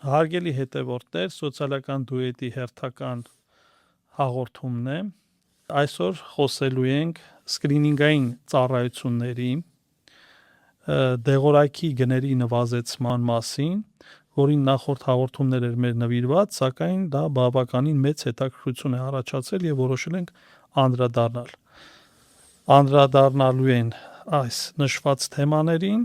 Հարգելի հետևորդներ, սոցիալական դուետի հերթական հաղորդումն է։ Այսօր խոսելու ենք սկրինինգային ծառայությունների դեղորայքի գների նվազեցման մասին, որին նախորդ հաղորդումներ էր մեր նվիրված, սակայն դա բավականին մեծ հետաքրքրություն է առաջացել եւ որոշել ենք անդրադառնալ։ Անդրադառնալու են այս նշված թեմաներին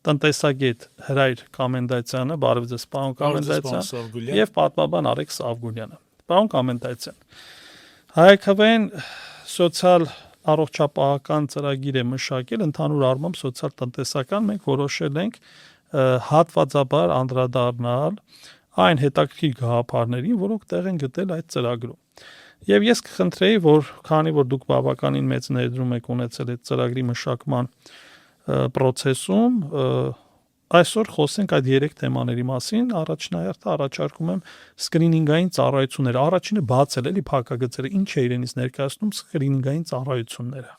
տնտեսագետ Հրայր Կամենդացյանը, բարև ձեզ պարոն Կամենդացյան, եւ պատմաբան Արեգ Սավգունյանը։ Պարոն Կամենդացյան, հայաքվեն սոցիալ առողջապահական ծրագիր է մշակել, ընդհանուր առմամբ սոցիալ-տնտեսական, մենք որոշել ենք հատվածաբար անդրադառնալ այն հետաքրքիր գաղափարներին, որոնք տեղ են գտել այդ ծրագրում։ Եվ ես կխնդրեի, որ քանի որ դուք բավականին մեծ ներդրում եք ունեցել այդ ծրագրի մշակման process-ում, այսօր խոսենք այդ 3 թեմաների մասին։ Առաջնահերթը առաջարկում եմ սկրինինգային ծառայությունները։ Առաջինը բացել էլի փակագծերը, ինչ է իրենից ներկայացնում սկրինինգային ծառայությունները։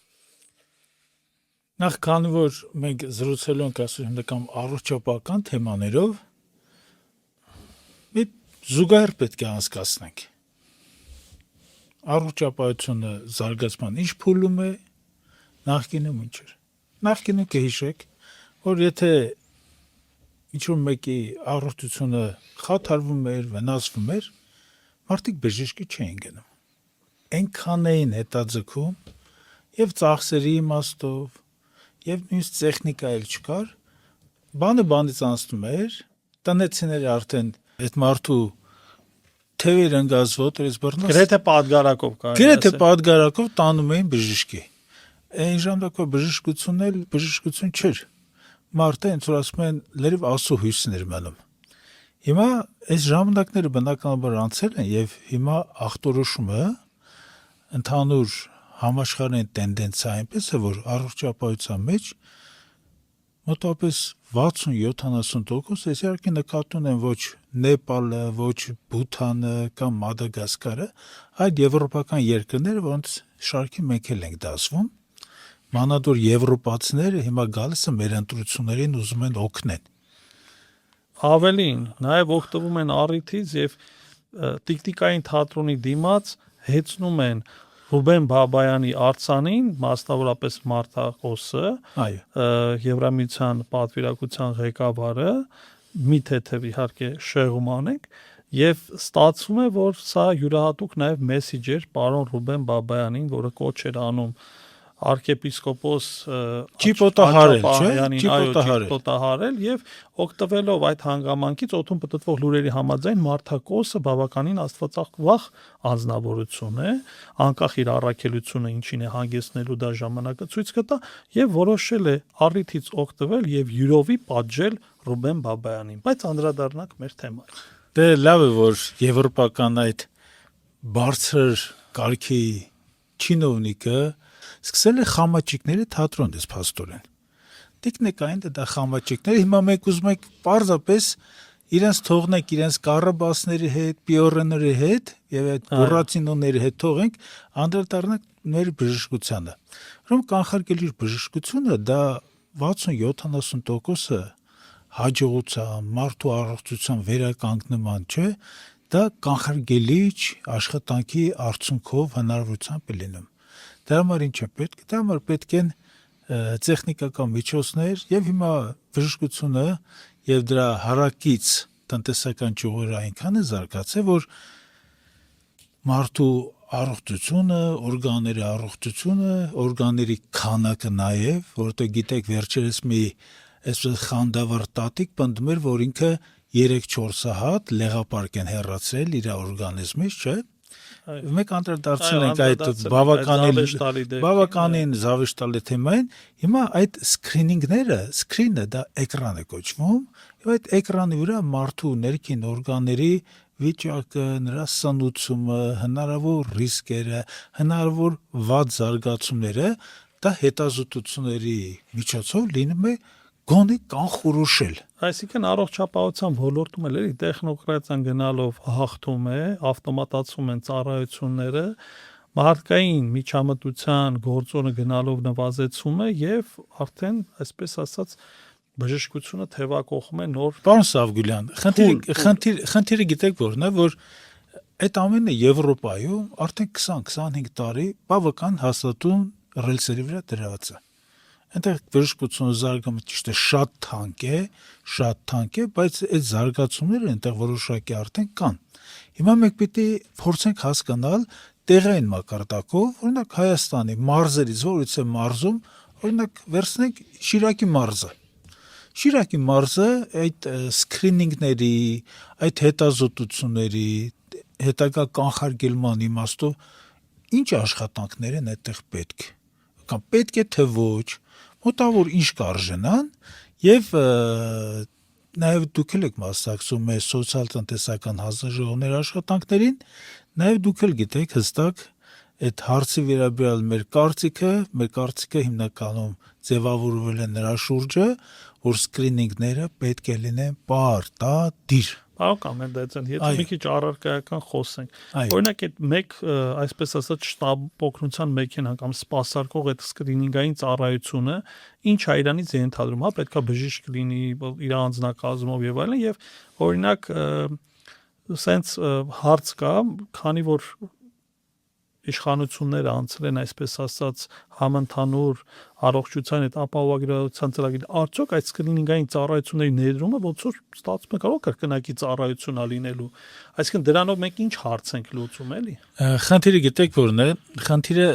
Նախ քանի որ մենք զրուցելու ենք այսօր հիմնական առողջապահական թեմաներով, մի զուգահեռ պետք է անցկացնենք։ Առողջապահությունը զարգացման ինչ փուլում է, նախկինում ինչ էր։ Նախկինում կհիշեք, որ եթե ինչ-որ մեկի առողջությունը խաթարվում էր, վնասվում էր, մարդիկ բժշկի չէին գնում։ Այնքան էին հետաձգում եւ ծախսերի իմաստով, եւ նույնիսկ տեխնիկա էլ չկար, բանը բանից անցնում էր, տնեցիները արդեն այդ մարդու թևեր ընկած ոտերից բռնած Գրեթե պատգարակով կա։ Գրեթե պատգարակով տանում էին բժշկի։ Այն ժամանակվա բժշկությունն էլ բժշկություն չէր։ Մարդը ինձ որ ասում են լրիվ աստծո հույսն էր մնում։ Հիմա այս ժամանակները բնականաբար անցել են եւ հիմա ախտորոշումը ընդհանուր համաշխարհային տենդենսիա այնպես է, որ առողջապահության մեջ մոտավորապես 60-70%, ես իհարկե նկատում եմ ոչ Նեպալը, ոչ Բութանը կամ Մադագասկարը, այլ եվրոպական երկրները, որոնց շարքի մենք էլ ենք դասվում, մանավանդ եվրոպացիները հիմա գալիս են մեր ընտրություններին ուզում են օգնել։ Ավելին, նաև օգտվում են առիթից եւ տիկտիկային թատրոնի դիմաց հեծնում են Ռուբեն Բաբայանի արձանին, մասնավորապես Մարտակոսը, Եվրամիության պատվիրակության ղեկավարը, մի թեթև իհարկե շեղում անենք, եւ ստացվում է, որ սա յուրահատուկ նաև մեսիջ էր պարոն Ռուբեն Բաբայանին, որը կոչ էր անում arczepiskopos ճիպոտահարել եւ օգտվելով այդ հանգամանքից օդում պտտվող լուրերի համաձայն Մարտակոսը բավականին աստվածավախ անձնավորություն է, անկախ իր առաքելությունը ինչին է հանգեցնելու դա ժամանակը ցույց կտա եւ որոշել է առիթից օգտվել եւ յուրովի պատժել Ռուբեն Բաբայանին, բայց անդրադառնանք մեր թեմային։ Դե լավ է, որ եվրոպական այդ բարձր կարգի չինովնիկը սկսել է խամաճիկների թատրոն դες փաստորեն։ Տիկնիկային դա խամաճիկները հիմա մենք ուզում ենք պարզապես իրենց թողնենք իրենց կարաբասների հետ, պիորեների հետ եւ այդ բուրացինոների հետ թողենք անդրադառնանք մեր բժշկությանը։ Ուրեմն կանխարգելիչ բժշկությունը դա 60-70%-ը հաջողության, մարդու առողջության վերականգնման չէ, դա կանխարգելիչ աշխատանքի արդյունքով հնարավորությամբ է լինում։ Դրա համար ինչ է պետք։ Դրա համար պետք են տեխնիկական միջոցներ եւ հիմա բժշկությունը եւ դրա հարակից տնտեսական ճյուղերը այնքան է զարգացել, որ մարդու առողջությունը, օրգանների առողջությունը, օրգանների քանակը նաեւ, որովհետեւ գիտեք վերջերս մի այսպես խանդավառ տատիկ պնդում էր, որ ինքը 3-4 հատ լեղապարկ են հեռացրել իր օրգանիզմից, չէ՞։ Մենք անդրադարձել ենք այդ բավականին զավեշտալի թեմային։ Հիմա այդ սկրինինգները, սկրինը դա էկրան է կոչվում, եւ այդ էկրանի վրա մարդու ներքին օրգանների վիճակը, նրա սնուցումը, հնարավոր ռիսկերը, հնարավոր վատ զարգացումները, դա հետազոտությունների միջոցով լինում է գոնե կանխորոշել։ Այսինքն առողջապահության ոլորտում էլ էլի տեխնոկրատիան գնալով հաղթում է, ավտոմատացում են ծառայությունները, մարդկային միջամտության գործոնը գնալով նվազեցում է եւ արդեն, այսպես ասած, բժշկությունը թևակողում է նոր։ Պարոն Սավգուլյան, խնդիրը գիտեք որն է, որ այդ ամենը Եվրոպայում արդեն 20-25 տարի բավական հաստատուն ռելսերի վրա դրված է։ Այնտեղ բժշկությունը զարգացումը ճիշտ է շատ թանկ է, բայց այդ զարգացումները այնտեղ որոշակի արդեն կան։ Հիմա մենք պիտի փորձենք հասկանալ տեղային մակարդակով, օրինակ Հայաստանի մարզերից որից է մարզում, օրինակ վերցնենք Շիրակի մարզը այդ սկրինինգների, այդ հետազոտությունների, հետագա կանխարգելման իմաստով ինչ աշխատանքներ են այդտեղ պետք։ Կամ պետք է թե ոչ, մոտավոր ինչ կարժենան եւ նաեւ դուք եք մասնակցում մեր սոցիալ-տնտեսական հանձնաժողովների աշխատանքներին, նաեւ դուք գիտեք հստակ այդ հարցի վերաբերյալ մեր կարծիքը հիմնականում ձևավորվել է նրա շուրջը, որ սկրինինգները պետք է լինեն պարտադիր։ Պարոն Կոմենդացյան, եթե մի քիչ առարկայական խոսենք, օրինակ այդ մեկ, այսպես ասած, շտաբ օգնության մեքենա կամ սպասարկող այդ սկրինինգային ծառայությունը ինչ է իրանից ենթադրում, հա, պետքա բժիշկ լինի իր անձնակազմով եւ այլն, եւ օրինակ սենց հարց կա, քանի որ իշխանությունները անցել են, այսպես ասած, համընդհանուր առողջության այդ ապահովագրության ծրագիր, արդյոք այդ սկրինինգային ծառայությունների ներդրումը ոնց որ ստացվում է կարող կրկնակի ծառայություն լինելու, այսինքն դրանով մենք ինչ հարց ենք լուծում էլի։ Խնդիրը գիտեք որն է, խնդիրը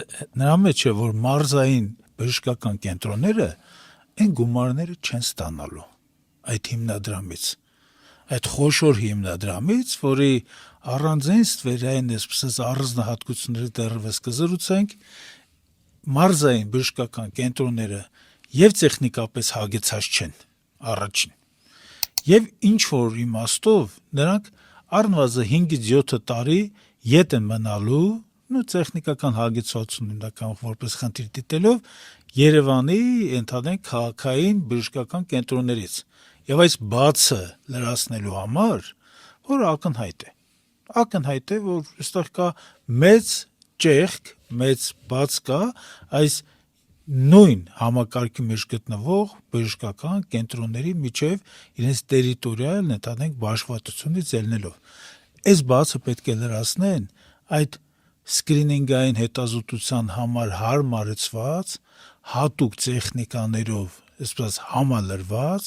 նրա մեջ է, որ մարզային բժշկական կենտրոնները այն գումարները չեն ստանալու այդ հիմնադրամից, այդ խոշոր հիմնադրամից, որի առանձին ստվերային այսպես առանձնահատկությունները դեռևս կզրուցենք, մարզային բժշկական կենտրոնները եւ տեխնիկապես հագեցած չեն առաջին։ Եվ ինչ որ իմաստով նրանք առնվազն 5-ից 7 տարի ետ են մնալու, տեխնիկական հագեցվածություն հիմնական որպես խնդիր դիտելով Երևանի ընդհանրեն քաղաքային բժշկական կենտրոններից։ Եվ այս բացը լրացնելու համար, որ ակնհայտ է, որ այստեղ կա մեծ ճեղք, մեծ բաց կա այս նույն համակարգի մեջ գտնվող բժշկական կենտրոնների միջև իրենց տերիտորիալ ընդհանրենք բաշխվածությունից ելնելով։ Այս բացը պետք է լրացնեն այդ սկրինինգային հետազոտության համար հարմարեցված, հատուկ տեխնիկաներով, այսպես համալրված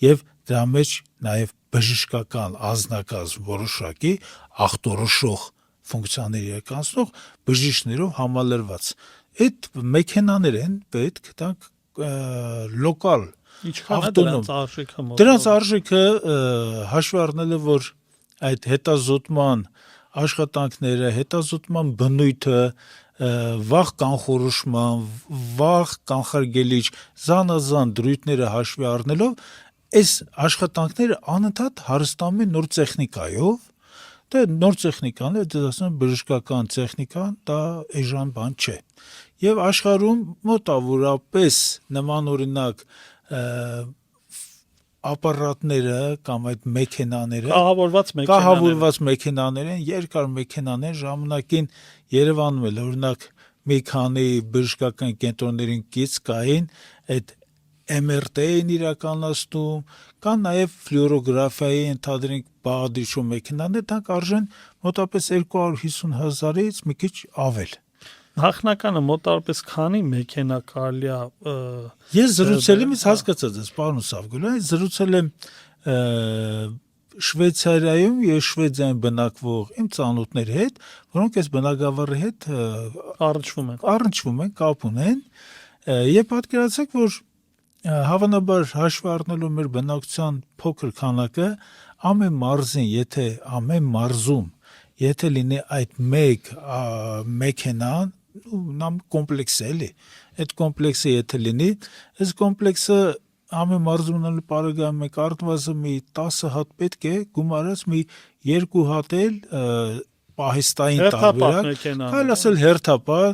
եւ դրա մեջ նաեւ բժշկական անձնակազմ որոշակի ախտորոշող ֆունկցիաներ իրականացնող բժիշկներով համալրված։ Այդ մեքենաներ են պետք, դրանք լոկալ ավտոնոմ։ Դրանց արժեքը հաշվի առնելով, որ այդ հետազոտման աշխատանքները, հետազոտման բնույթը, վաղ կանխորոշման, վաղ կանխարգելիչ զանազան դրույթները հաշվի առնելով, այս աշխատանքները անընդհատ հարստանում են նոր տեխնիկայով, դա նոր տեխնիկան է, դասում բժշկական տեխնիկան, դա էժան բան չէ։ Եվ աշխարհում մոտավորապես նման օրինակ ապարատները կամ այդ մեքենաները, կահավորված մեքենաներ են, երկար մեքենաներ, ժամանակին Երևանում էլ օրինակ մի քանի բժշկական կենտրոններին կից կային այդ MRT-ին իրականացնում, կան նաև ֆլյուորոգրաֆիայի ընդհանրենք բաղադրիչով մեքենաներ, դրանք արժեն մոտավորապես 250,000-ից մի քիչ ավել։ Նախնականը մոտավորապես քանի մեքենա կարելի է։ Ես զրուցել եմ, հասկացած ես, պարոն Սավգուլյան, զրուցել եմ Շվեյցարիայում եւ Շվեդիայում բնակվող իմ ծանոթների հետ, որոնք այս բնակավարի հետ առնչվում են, կապ ունեն, եւ պատկերացրեք, որ հավանաբար հաշվի առնելով մեր բնակության փոքր քանակը, ամեն մարզում, եթե լինի այդ մեկ մեքենան, նամ կոմպլեքս է էլի, այդ կոմպլեքսը եթե լինի, այս կոմպլեքսը ամեն մարզում ունենալու պարագայում մեկ առնվազն մի 10 հատ պետք է գումարած մի 2 հատ էլ պահեստային տարբերակ, այլ ասել հերթապահ,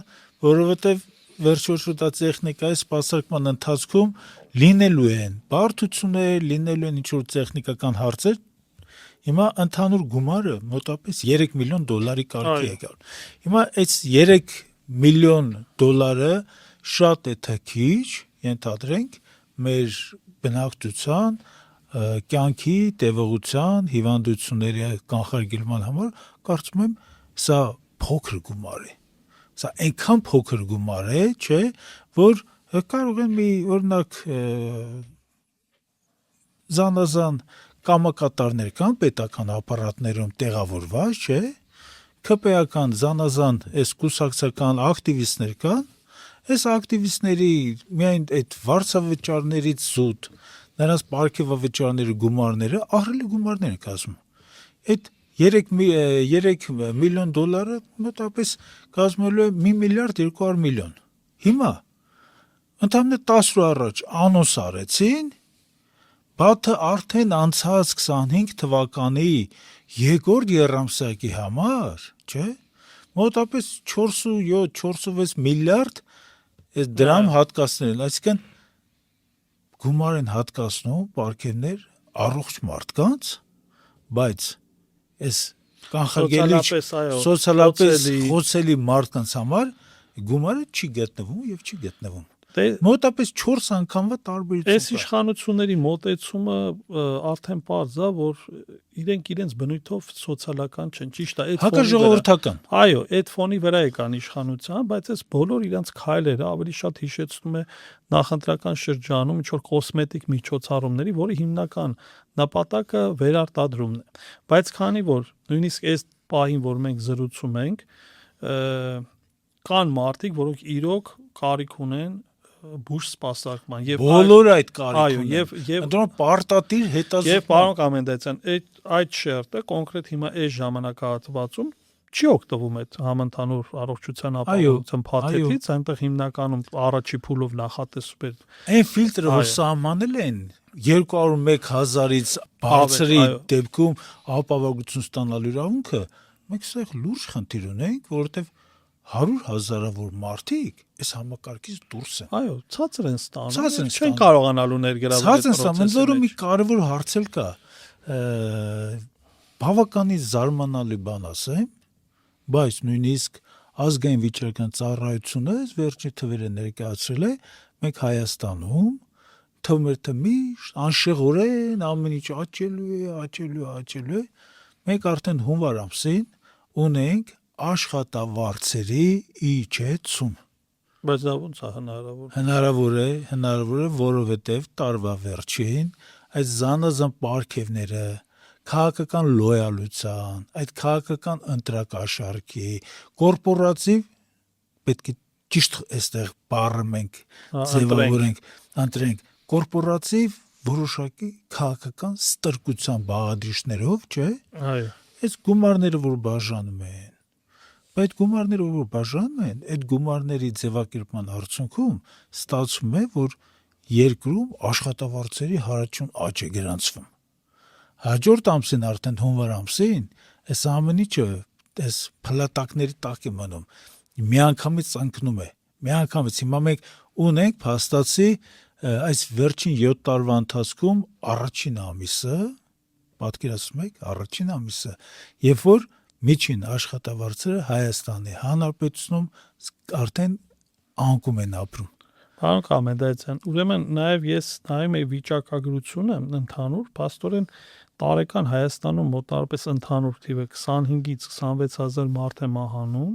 որովհետև վերջորդ դա տեխնիկայի սպասարկման ընթացքում լինելու են բարդություններ, լինելու են ինչ-որ տեխնիկական հարցեր, հիմա ընդհանուր գումարը մոտավորապես $3 միլիոն կարգի է գալ։ Հիմա այս $3 միլիոն շատ է թե քիչ, ենթադրենք, մեր բնակչության կյանքի տևողության հիվանդությունների կանխարգելման համար կարծում եմ սա փոքր գումար է։ Սա այնքան փոքր գումար է, չէ, որ կարող են մի օրինակ զանազան կամակատարներ կան պետական ապարատներում տեղավորված, չէ, ԿՊ-ական զանազան այս կուսակցական ակտիվիստներ կան, այս ակտիվիստների միայն այդ վարձավճարներից զուտ նրանց պարգևավճարների գումարները ահռելի գումարներ են կազմում։ Այդ 3 միլիոն դոլարը մոտավորապես կազմելու է 1 միլիարդ 200 միլիոն։ Հիմա ընդամենը 10 օր առաջ անոնս արեցին, Բաթը արդեն անցած 25 թվականի երկրորդ երամսյակի համար, չէ, մոտավորապես 4.6 միլիարդ դրամ հատկացնել, այսինքն գումար են հատկացնում պարգևներ առողջ մարդկանց, բայց այս կանխարգելիչ սոցիալապես խոցելի մարդկանց համար գումարը չի գտնվում եւ չի գտնվում։ Մոտապես 4 անգամվա տարբերություն։ Այս իշխանությունների մոտեցումը արդեն պարզ է, որ իրենք իրենց բնույթով սոցիալական չեն, ճիշտ է, այդ հակաժողովրդական։ Այո, այդ ֆոնի վրա է կան իշխանության, բայց այս բոլոր իրենց քայլերը ավելի շատ հիշեցնում է նախընտրական շրջանում ինչ որ կոսմետիկ միջոցառումների, որի հիմնական նպատակը վերարտադրումն է։ Բայց քանի որ նույնիսկ այս պահին, որ մենք զրուցում ենք, կան մարդիկ, որոնք իրոք կարիք ունեն բուժ սպասարկման եւ բոլոր այդ կարիք եւ ընդհանուր պարտադիր հետազոտում եւ պարոն Կամենդացյան այդ շերտը կոնկրետ հիմա այս ժամանակահատվածում չի օգտվում այդ համընդհանուր առողջության ապահովության փաթեթից, այնտեղ հիմնականում առաջի փուլով նախատեսում է այն ֆիլտրը, որ սահմանել են 201,000-ից բարձրի դեպքում ապահովություն ստանալու իրավունքը, մենք սա լուրջ խնդիր ունենք, որովհետեւ 100,000-ավոր մարդիկ այս համակարգից դուրս են։ Այո, ցածր են ստանում։ Չեն կարողանալու ներգրավել այդ process-ը։ Ցածր են, մի կարևոր հարց էլ կա։ Բավականին զարմանալի բան ասեմ, բայց նույնիսկ ազգային վիճակական ծառայությունը վերջի թվերը ներկայացրել է, մենք Հայաստանում թվում է թե միշտ անշեղորեն ամեն ինչ աճելու է։ Մենք արդեն հունվար ամսին ունենք աշխատավարձերի իջեցում։ Բայց դա ոնց է հնարավոր։ Հնարավոր է, որովհետև տարվա վերջին այդ զանազան պարգևները քաղաքական լոյալության, այդ քաղաքական ընտրակաշառքի, կորպորատիվ պետք է ճիշտ այստեղ բառը մենք ձևավորենք, ընտրենք կորպորատիվ որոշակի քաղաքական ստրկության բաղադրիչներով, չէ՞։ Այո։ Այս գումարները որ բաժանում են, բայց գումարները որ բաժանում են, այդ գումարների ձևակերպման արդյունքում ստացվում է, որ երկրում աշխատավարձերի հարաճուն աճ է գրանցվում։ Հաջորդ ամսին արդեն հունվար ամսին այս ամեն ինչը այս փլատակների տակ է մնում, միանգամից ընկնում է, միանգամից։ Հիմա մենք ունենք փաստացի այս վերջին 7 տարվա ընթացքում առաջին ամիսը, պատկերացնում եք, առաջին ամիսը, երբ որ միջին աշխատավարձերը Հայաստանի Հանրապետությունում արդեն անկում են ապրում։ Պարոն Կամենդացյան, ուրեմն նաև ես նայում եմ վիճակագրությունը ընդհանուր, փաստորեն տարեկան Հայաստանում մոտավորապես ընդհանուր թիվը 25-ից 26,000 մարդ է մահանում,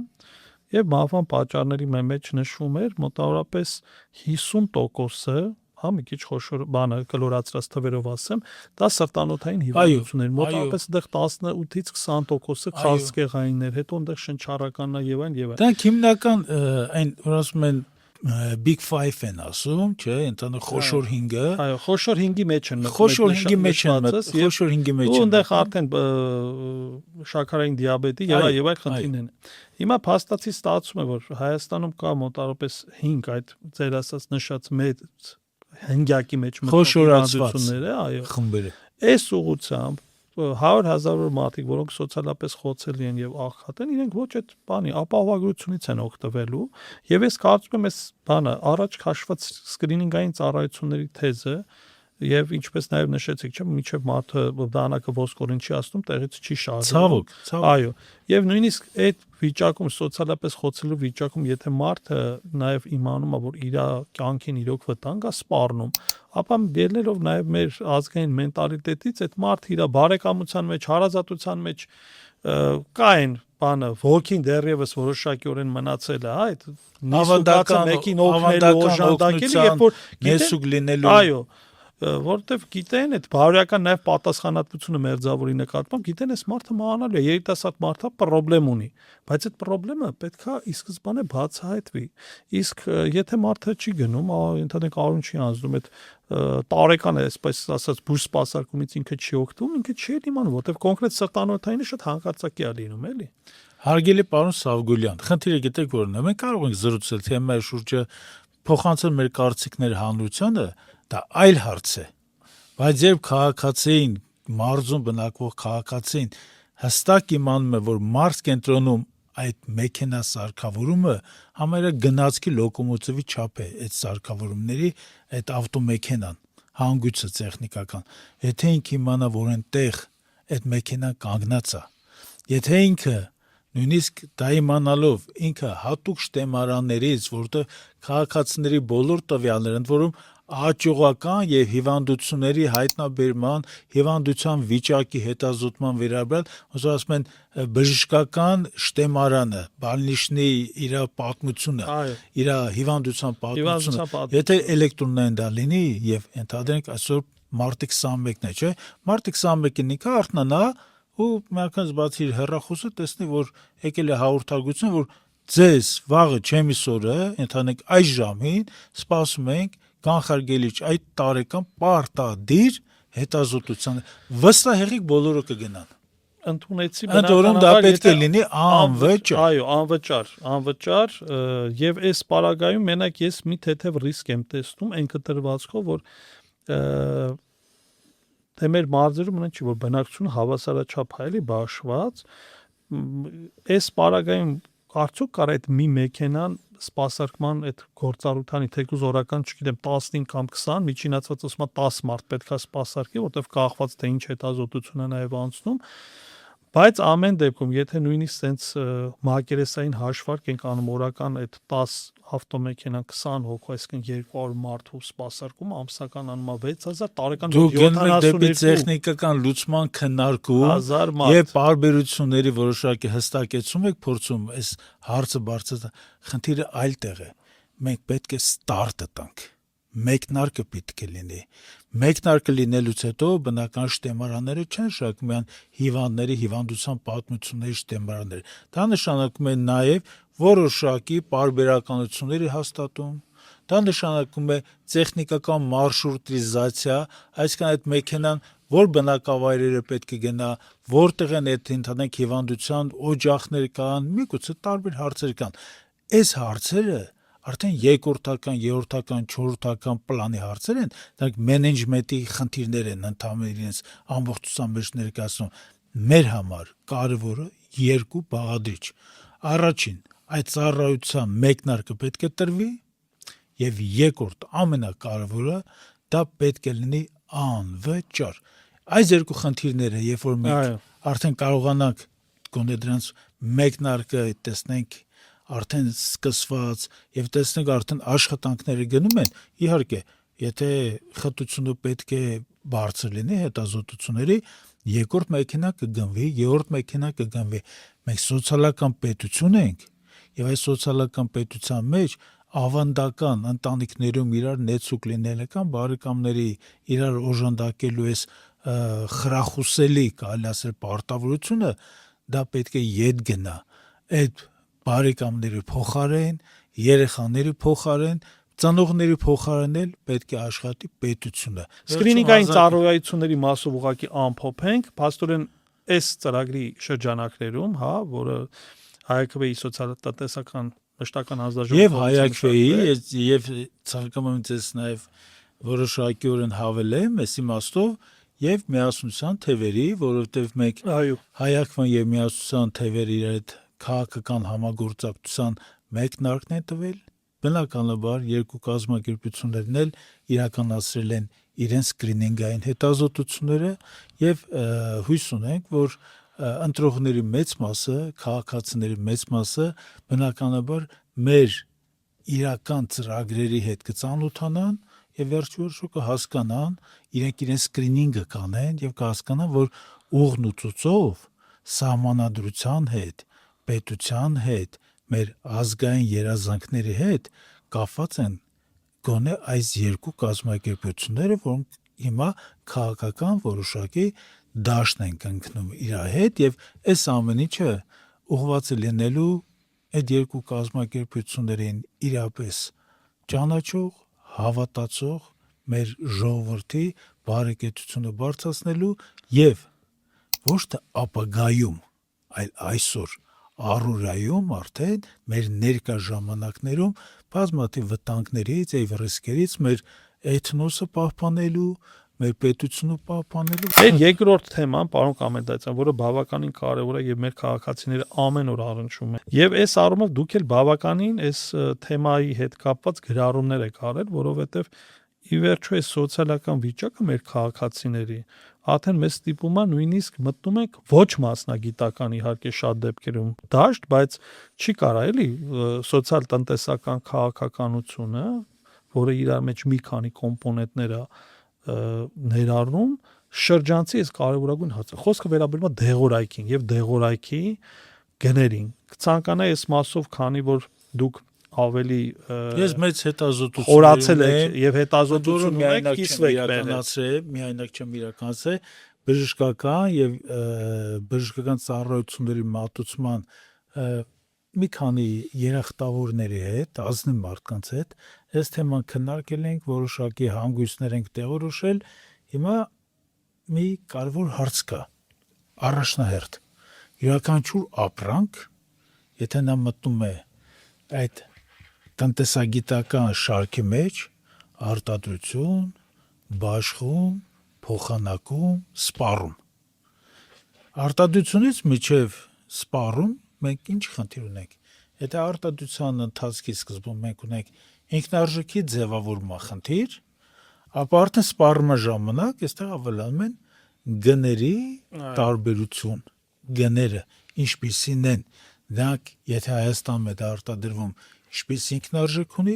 եւ մահվան պատճառների մեջ նշվում էր մոտավորապես 50%-ը, մի քիչ խոշոր բանը կլորացրած թվերով ասեմ, դա սրտանոթային հիվանդություններ, մոտավորապես դեռ 18-ից 20%-ը խազկեղայիններ, հետո այնտեղ շնչառականն է եւ այլն եւ այլն։ Դրանք հիմնական այն, որ ասում են Big 5 են ասում, չէ, ընդհանուր խոշոր 5-ը։ Այո, խոշոր 5-ի մեջ են մտնում։ Խոշոր 5-ի մեջ են մտնում, խոշոր 5-ի մեջ են։ Ու այնտեղ արդեն շաքարային դիաբետի եւ այլ խնդիրներ են։ Հիմա փաստացի ստացվում է, որ Հայաստանում կա մոտավորապես 5 այդ ձեր ասած նշած մեծ հնգյակի մեջ խոշորացվածությունները, այո, խմբերը։ Այս ուղղությամբ 100,000 մարդիկ, որոնք սոցիալապես խոցելի են եւ աղքատ են, իրենք ոչ այդ բանի ապահովագրությունից են օգտվելու եւ ես կարծում եմ այս բանը առաջ քաշված սկրինինգային ծառայությունների թեզը եւ ինչպես նաեւ նշեցիք, չէ՞, միջև մարդը դանակը ոսկորին չի ասում, տեղից չի շարժվում։ Ցավոք։ Այո, եւ նույնիսկ այդ վիճակում սոցիալապես խոցելու վիճակում, եթե մարդը նաեւ իմանում է, որ իր կյանքին իրոք վտանգ է սպառնում, ապա ելնելով նաեւ մեր ազգային մենտալիտետից, այդ մարդը իր բարեկամության մեջ, հարազատության մեջ կային բանը ոգին դեռևս որոշակիորեն մնացել է, այդ նիսուկացը մեկին օգնելու օժանդակելի, երբ որ նեսուկ լինելու այո, որովհետև գիտեն այդ բարոյական նաև պատասխանատվությունը մերձավորի նկատմամբ, գիտեն այս մարդը մահանալու է, երիտասարդ մարդը պրոբլեմ ունի, բայց այդ պրոբլեմը պետքա ի սկզբանե բացահայտվի։ Իսկ եթե մարդը չի գնում, ընդհանրեն կառուն չի անցնում, այդ տարեկան է, այսպես ասած, բուժ սպասարկումից ինքը չի օգտվում, ինքը չի իմանում, որովհետև կոնկրետ սրտանոթայինը շատ հանկարծակի է լինում, էլի։ Հարգելի պարոն Սավգուլյան, խնդիրը գիտեք որն է, մենք կարող ենք զրուցել թեմայի շուրջը, փոխանցել մեր կարծիքները հանրությանը, դա այլ հարց է, բայց երբ քաղաքացին, մարզում բնակվող քաղաքացին հստակ իմանում է, որ մարզ կենտրոնում այդ մեքենա սարքավորումը համարյա գնացքի լոկոմոտիվի չափ է այդ սարքավորումների, այդ ավտոմեքենան, հանգույցը տեխնիկական, եթե ինքը իմանա, որ այնտեղ այդ մեքենան կանգնած է, եթե ինքը նույնիսկ դա իմանալով ինքը հատուկ շտեմարաններից, որտեղ քաղաքացիների բոլոր տվյալները, ընդ որում ահաճողական եւ հիվանդությունների հայտնաբերման, հիվանդության վիճակի հետազոտման վերաբերյալ, ոնց ասում են, բժշկական շտեմարանը, բալնիշնի իր պատմությունը, իր հիվանդության պատմությունը, եթե էլեկտրոնային դա լինի եւ ընդհանրենք այսօր մարտի 21-ն է, չէ՞, մարտի 21-ին ինքը արթնանա ու միակից բացի իր հեռախոսը տեսնի, որ եկել է հաղորդակցություն, որ ձեզ վաղը չեմիսորը, ընդհանրենք այս ժամին սպասում ենք կանխարգելիչ այդ տարեկան պարտադիր հետազոտության, վստահ բոլորը կգնան։ Ընդունեցի բնականաբար, դա պետք է լինի անվճար։ Այո, անվճար եւ այս պարագայում մենակ ես մի թեթև ռիսկ եմ տեսնում այն կտրվածքով, որ թե մեր մարզերում մնա չի, որ բնակչությունը հավասարաչափ է էլի բաշխված, այս պարագայում արդյոք կար այդ մի մեքենան սպասարկման այդ գործառութանի թեկուզ օրական, չգիտեմ, 15 կամ 20, միջինացված ասում է 10 մարդ պետքա սպասարկի, որտեվ կախված թե ինչ հետազոտություն է նաև անցնում, բայց ամեն դեպքում, եթե նույնիսկ սենց մակերեսային հաշվարկ ենք անում օրական այդ 10 ավտոմեքենա 20 հոգու, այսինքն 200 մարդու սպասարկումը ամսական անում է 6000, տարեկան 72 դու գնում եք դեպի տեխնիկական լուծման քննարկում եւ բարբերությունների որոշակի հստակեցում եք փորձում այս հարցը բարձր, խնդիրը այլ տեղ է, մենք պետք է ստարտը տանք, մեկնարկը պետք է լինի, մեկնարկը լինելուց հետո բնական շտեմարանները չեն շարք միան հիվանդների հիվանդության պատմությունների շտեմարանները, դա նշանակում է նաև որոշակի պարբերականությունների հաստատում, դա նշանակում է տեխնիկական մարշրուտիզացիա, այսինքն այդ մեքենան որ բնակավայրերը պետք է գնա, որտեղ են այդ ընդհանրենք հիվանդության օջախներ կան, միգուցե տարբեր հարցեր կան, այս հարցերը արդեն երկրորդական, երրորդական, չորրորդական պլանի հարցեր են, դրանք մենեջմենտի խնդիրներ են ընդհանրապես իրենց ամբողջությամբ մեջ ներկայացնում։ Մեր համար կարևորը երկու բաղադրիչ։ Առաջին, այդ ծառայության մեկնարկը պետք է տրվի, եւ երկրորդ ամենակարևորը դա պետք է լինի անվճար։ Այս երկու խնդիրները, երբ որ մենք արդեն կարողանանք գոնե դրանց մեկնարկը տեսնենք արդեն սկսված եւ տեսնենք արդեն աշխատանքները գնում են, իհարկե, եթե խտությունը պետք է բարձր լինի հետազոտությունների, երկրորդ մեքենա կգնվի, երրորդ մեքենա կգնվի։ Մենք սոցիալական պետություն ենք եւ այս սոցիալական պետության մեջ ավանդական ընտանիքներում իրար նեցուկ լինելը կամ բարեկամների իրար օժանդակելու այս խրախուսելի, կարելի ասել, պարտավորությունը դա պետք է ետ գնա։ Այդ բարեկամների փոխարեն, երեխաների փոխարեն, ծնողների փոխարեն էլ պետք է աշխատի պետությունը։ Սկրինինգային ծառայությունների մասով ուղղակի ամփոփենք, փաստորեն այս ծրագրի շրջանակներում, հա, որը հայակվեի սոցիալ-տնտեսական մշտական հանձնաժողովը եւ հայակվեի եւ ցանկանում եմ ձեզ նաեւ որոշակիորեն հավելեմ այս իմաստով եւ միասնության թևերի, որովհետեւ մենք հայակվան եւ միասնության թևերը իր այդ քաղաքական համագործակցության մեկնարկն է տվել, բնականաբար երկու կազմակերպություններն էլ իրականացրել են իրենց սկրինինգային հետազոտությունները եւ հույս ունենք, որ ընտրողների մեծ մասը, քաղաքացիների մեծ մասը բնականաբար մեր իրական ծրագրերի հետ կծանոթանան եւ վերջիվերջո կհասկանան, իրենց սկրինինգը կանեն եւ կհասկանան, որ ուղն ու ծուծով սահմանադրության հետ, պետության հետ, մեր ազգային երազանքների հետ կապված են գոնե այս երկու կազմակերպությունները, որոնք հիմա քաղաքական որոշակի դաշտ են կնքնում իր հետ եւ այս ամեն ինչը ուղղված է լինելու այդ երկու կազմակերպություններին իրապես ճանաչող, հավատացող մեր ժողովրդի բարեկեցությունը բարձրացնելու եւ ոչ թե ապագայում, այլ այսօր առօրյայում արդեն մեր ներկա ժամանակներում բազմաթիվ վտանգներից եւ ռիսկերից մեր էթնոսը պահպանելու, մեր պետությունը պահպանելու։ Այդ երկրորդ թեման, պարոն Կամենդացյան, որը բավականին կարևոր է եւ մեր քաղաքացիները ամեն օր առնչվում են։ Եվ այս առումով դուք էլ բավականին այս թեմայի հետ կապված գրառումներ եք արել, որովհետեւ ի վերջո այս սոցիալական վիճակը մեր քաղաքացիների արդեն մեզ ստիպում է նույնիսկ մտնում ենք ոչ մասնագիտական իհարկե շատ դեպքերում դաշտ, բայց չի կարա էլի սոցիալ-տնտեսական քաղաքականությունը, որը իր մեջ մի քանի կոմպոնենտներ է ներառնում, շրջանցի այս կարևորագույն հարցը։ Խոսքը վերաբերում է դեղորայքին եւ դեղորայքի գներին։ Կցանկանայի այս մասով, քանի որ դուք ավելի ես մեծ հետազոտություն խորացել եք եւ հետազոտություն ունեք, կիսվեք միայնակ չեմ իրականացրել բժշկական եւ բժշկական ծառայությունների մատուցման մի քանի երախտավորների հետ, ազնիվ մարդկանց հետ այս թեման քննարկել ենք, որոշակի հանգույցներ ենք տեղորոշել։ Հիմա մի կարևոր հարց կա, առաջնահերթ յուրաքանչյուր ապրանք, եթե նա մտնում է այդ տնտեսագիտական շարքի մեջ, արտադրություն, բաշխում, փոխանակում, սպառում։ Արտադրությունից մինչև սպառում մենք ինչ խնդիր ունենք։ Եթե արտադրության ընթացքի սկզբում մենք ունենք ինքնարժեքի ձևավորման խնդիր, ապա արդեն սպառման ժամանակ այստեղ ավելանում են գների տարբերություն։ Գները ինչպիսին են, դրանք եթե Հայաստանում է դա արտադրվում ինչպես ինքնարժեք ունի,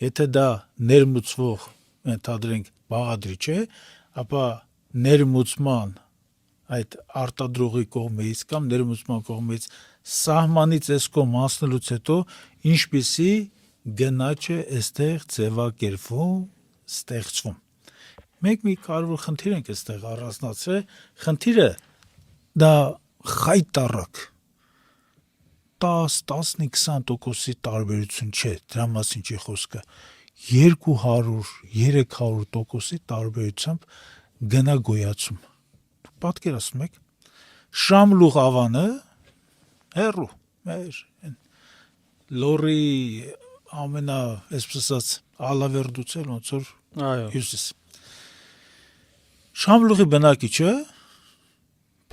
եթե դա ներմուծվող ընդհանրենք բաղադրիչ է, ապա ներմուծման այդ արտադրողի կողմից կամ ներմուծման կողմից սահմանից այս կողմ անցնելուց հետո ինչպիսի գնաճ է այստեղ ձևակերպվում, ստեղծվում։ Մենք մի կարևոր խնդիր ենք այստեղ առանձնացրել, խնդիրը դա խայտառակ 10-15-20% տարբերություն չէ, դրա մասին չի խոսքը, 200-300% տարբերությամբ գնագոյացում։ Պատկերացնում եք, Շամլուղ ավանը հեռու, մեր լորի ամենա, այսպես ասած, ալավերդուց էլ ոնց որ հյուսիս։ Շամլուղի բնակիչը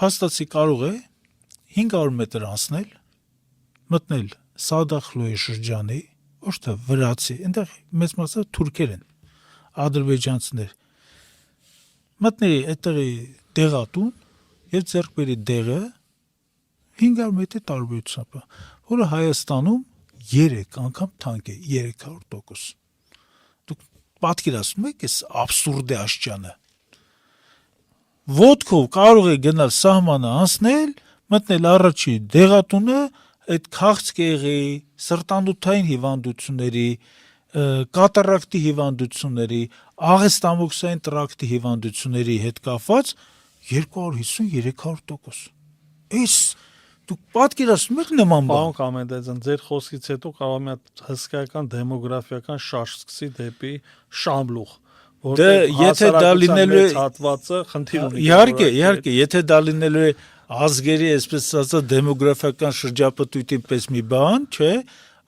փաստացի կարող է 500 մետր անցնել, մտնել Սադախլոյի շրջանի, ոչ թե վրացի, այնտեղ մեծ մասը թուրքեր են, ադրբեջանցիներ, մտնի այդտեղի դեղատուն եւ ձեռք բերի դեղը 500 մետր տարբերությամբ, որը Հայաստանում 3 անգամ թանկ է, 300%։ Դուք պատկերացնում եք այս աբսուրդի աշճանը։ Ոտքով կարող է գնալ սահմանը անցնել, մտնել առաջի դեղատունը, այդ քաղցկեղի, սրտանոթային հիվանդությունների, կատարակտի հիվանդությունների, աղեստամոքսային տրակտի հիվանդությունների հետ կապված 250-300%։ Այս դուք պատկերացնում եք նման բան։ Պարոն Կամենդացյան, ձեր խոսքից հետո կարող եմ հսկայական դեմոգրաֆիական շարժ սկսի դեպի Շամլուղ, որտեղ եթե դա լինելու է հատվածը խնդիր ունի։ Իհարկե, եթե դա լինելու է ազգերի, այսպես ասած, դեմոգրաֆիական շրջապտույտի պես մի բան, չէ,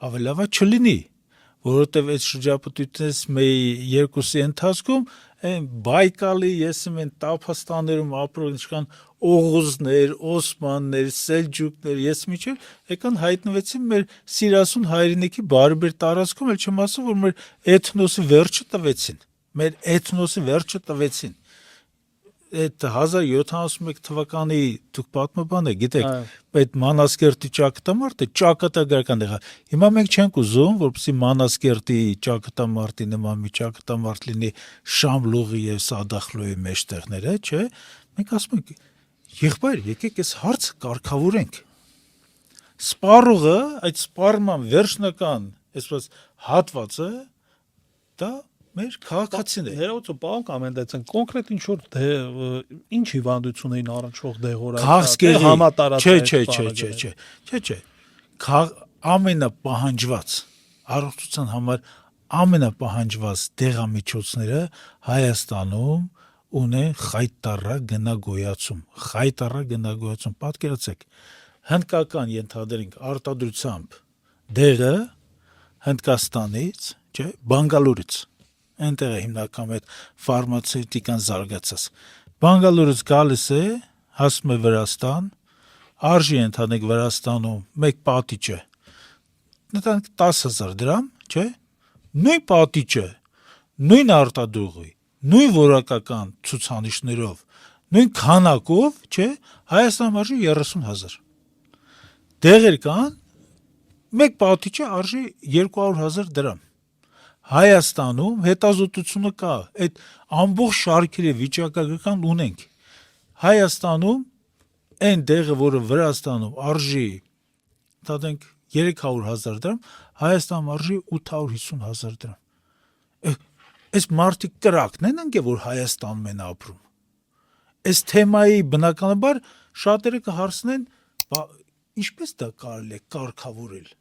ավելի լավ է չլինի, որովհետև այդ շրջապտույտից մեի երկուսի ընթացքում այն Բայկալի, եսեմ են Տափաստաններում ապրող ինչքան Օղուզներ, Օսմաններ, Սելջուկներ, ես միջև եկան հայտնվեցին մեր սիրասուն հայրենիքի բարբեր տարածքում, էլ չեմ ասում, որ մեր էթնոսի վերջը տվեցին։ մեր էթնոսի վերջը տվեցին։ Այդ 1071 թվականի դուք պատմաբան եք, գիտեք, այդ Մանասկերտի ճակատամարտը ճակատագրական եղավ։ Հիմա մենք չենք ուզում, որպեսզի Մանասկերտի ճակատամարտի նման մի ճակատամարտ լինի Շամլուղի եւ Սադախլուի մեջտեղները, չէ՞։ Մենք ասում ենք, եղբայր, եկեք այս հարցը կարգավորենք։ Սպառողը, այդ սպառման վերջնական, այսպես հատվածը դա մեր քաղաքացին է։ Հերոսը պարոն Կամենդացյան կոնկրետ ինչ հիվանդություն էին առնչվող դեղորայք համատարած չէ ամենապահանջված առողջության համար ամենապահանջված դեղամիջոցները Հայաստանում ունեն խայտառա գնագոյացում պատկերացեք հնդկական ենթադրենք արտադրությամբ դեղը Հնդկաստանից չէ Բանգալորից այնտեղ է հիմնական այդ ֆարմացևտիկան զարգացած։ Բանգալորից գալիս է, հասնում է Վրաստան, արժի ընդհանրեք Վրաստանում մեկ պատիճը, նտանք 10,000 դրամ, չէ, նույն պատիճը, նույն արտադրողի, նույն որակական ցուցանիշներով, նույն քանակով, չէ, Հայաստանում արժի 30,000։ Դեղեր կան, մեկ պատիճը արժի 200,000 դրամ։ Հայաստանում հետազոտությունը կա, այդ ամբողջ շարքերի վիճակագրական ունենք։ Հայաստանում այն դեղը, որը Վրաստանում արժի, դատենք 300,000 դրամ, Հայաստանում արժի 850,000 դրամ։ Այս մարդիկ կրակն են որ Հայաստանում են ապրում։ Այս թեմայի բնականաբար շատերը կհարցնեն, ինչպես դա կարելի է կարգավորել։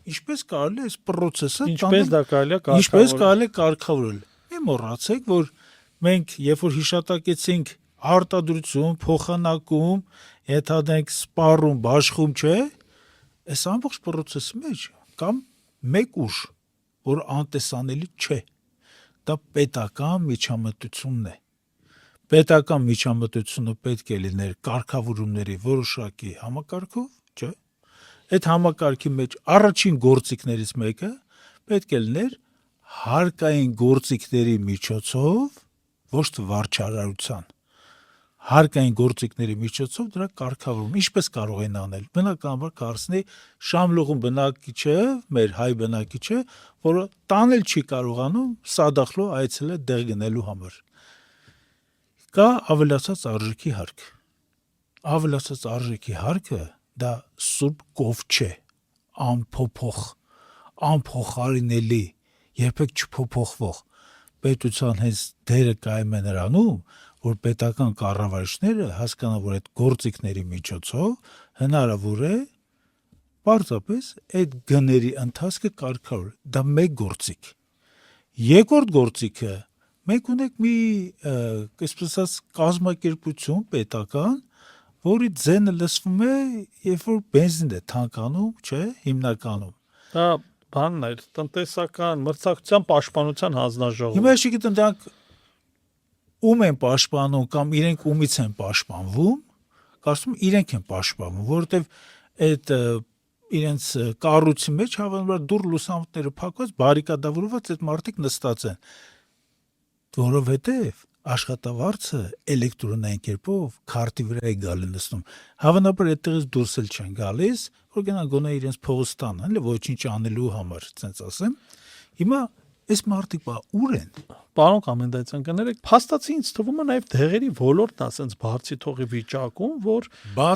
Ինչպես կարելի է այս process-ը ինչպես կարելի է կարգավորել։ Մի մոռացեք, որ մենք երբ որ հիշատակեցինք արտադրություն, փոխանակում, ենթադրենք սպառում, բաշխում, չէ, այս ամբողջ process-ի մեջ կամ մեկ ուժ, որ անտեսանելի չէ։ Դա պետական միջամտությունն է։ Պետական միջամտությունը պետք է լիներ կարգավորումների որոշակի համակարգով, չէ։ Այդ համակարգի մեջ առաջին գործիքներից մեկը պետք է լիներ հարկային գործիքների միջոցով, ոչ թե վարչարարության, հարկային գործիքների միջոցով դրա կարգավորում։ Ինչպես կարող են անել։ Բնականաբար կհարցնի Շամլուղում բնակիչը, մեր հայ բնակիչը, որը տանել չի կարողանում Սադախլու այցելել դեղ գնելու համար։ Կա ավելացած արժեքի հարկ։ Ավելացած արժեքի հարկը դա սուրբ կով չէ, անփոփոխ, անփոխարինելի, երբեք չփոփոխվող պետության հենց դերը կայում է նրանում, որ պետական կառավարիչները հասկանան, որ այդ գործիքների միջոցով հնարավոր է պարզապես այդ գների ընթացքը կարգավորել։ Դա մեկ գործիք։ Երկրորդ գործիքը մենք ունենք մի այսպես ասած կազմակերպություն պետական, որի ձենը լսվում է, երբ որ բենզին է թանկանում, չէ, հիմնականում։ Դա բանն էր, տնտեսական մրցակցության պաշտպանության հանձնաժողով։ Հիմա ես չգիտեմ դրանք ում են պաշտպանում կամ իրենք ումից են պաշտպանվում, կարծում իրենք են պաշտպանվում, որովհետև այդ իրենց կառույցի մեջ հավանաբար դուռ լուսամուտները փակված, բարիկադավորված այդ մարդիկ նստած են, որովհետև աշխատավարձը էլեկտրոնային կերպով քարտի վրա է գալի նստում։ Հավանաբար այդտեղից դուրս էլ չեն գալիս, որ գնան գոնե իրենց փողը ստանան, էլի ոչինչ անելու համար, ասենց ասեմ։ Հիմա այս մարդիկ ուր են։ Պարոն Կամենդացյան, կներեք, փաստացի ինձ թվում է նաև դեղերի ոլորտն է ասենց բարձի թողի վիճակում, որ